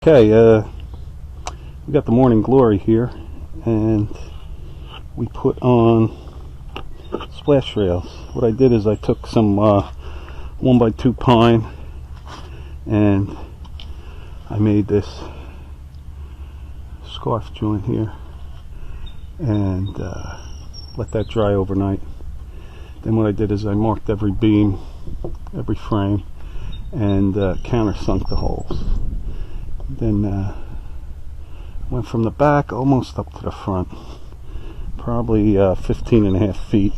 Okay, we got the Morning Glory here, and we put on splash rails. What I did is I took some 1x2 pine, and I made this scarf joint here, and let that dry overnight. Then what I did is I marked every beam, every frame, and countersunk the holes. Then went from the back almost up to the front, probably 15.5 feet,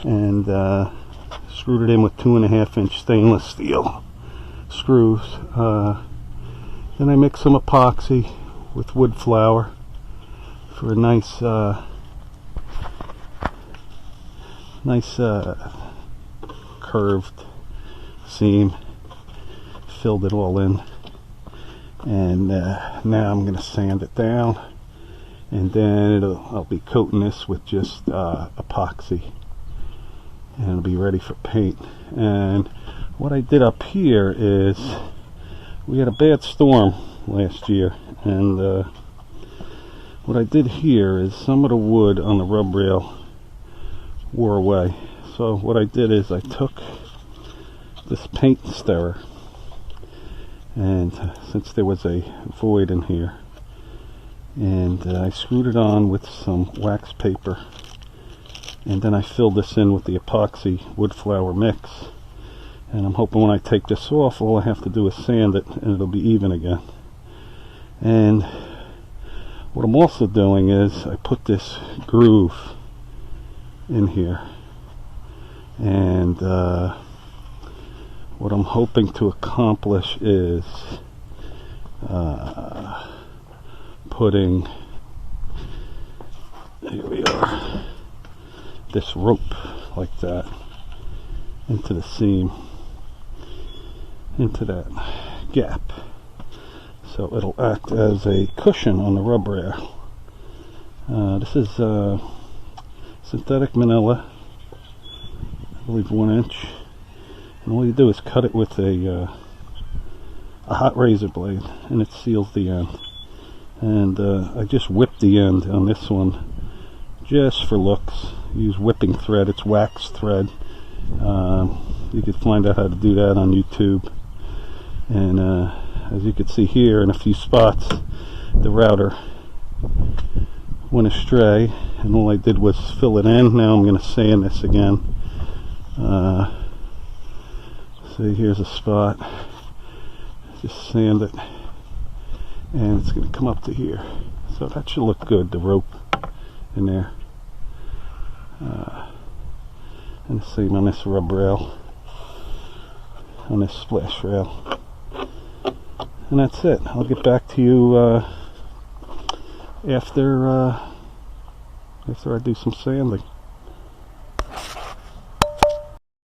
and screwed it in with 2.5-inch stainless steel screws. Then I mixed some epoxy with wood flour for a nice curved seam. Filled it all in, and now I'm going to sand it down, and then I'll be coating this with just epoxy, and it'll be ready for paint. And what I did up here is, we had a bad storm last year, and what I did here is some of the wood on the rub rail wore away. So what I did is I took this paint stirrer, and since there was a void in here, and I screwed it on with some wax paper, and then I filled this in with the epoxy wood flour mix, and I'm hoping when I take this off, all I have to do is sand it and it'll be even again. And what I'm also doing is I put this groove in here, and what I'm hoping to accomplish is putting, here we are, this rope like that into the seam, into that gap, so it'll act as a cushion on the rub rail. This is synthetic manila, I believe 1 inch. And all you do is cut it with a hot razor blade, and it seals the end. And I just whipped the end on this one just for looks. Use whipping thread, it's wax thread. You could find out how to do that on YouTube. And as you can see here, in a few spots the router went astray, and all I did was fill it in. Now I'm going to sand this again. See, here's a spot, just sand it, and it's going to come up to here, so that should look good, the rope in there. And the same on this rub rail, on this splash rail, and that's it. I'll get back to you after I do some sanding.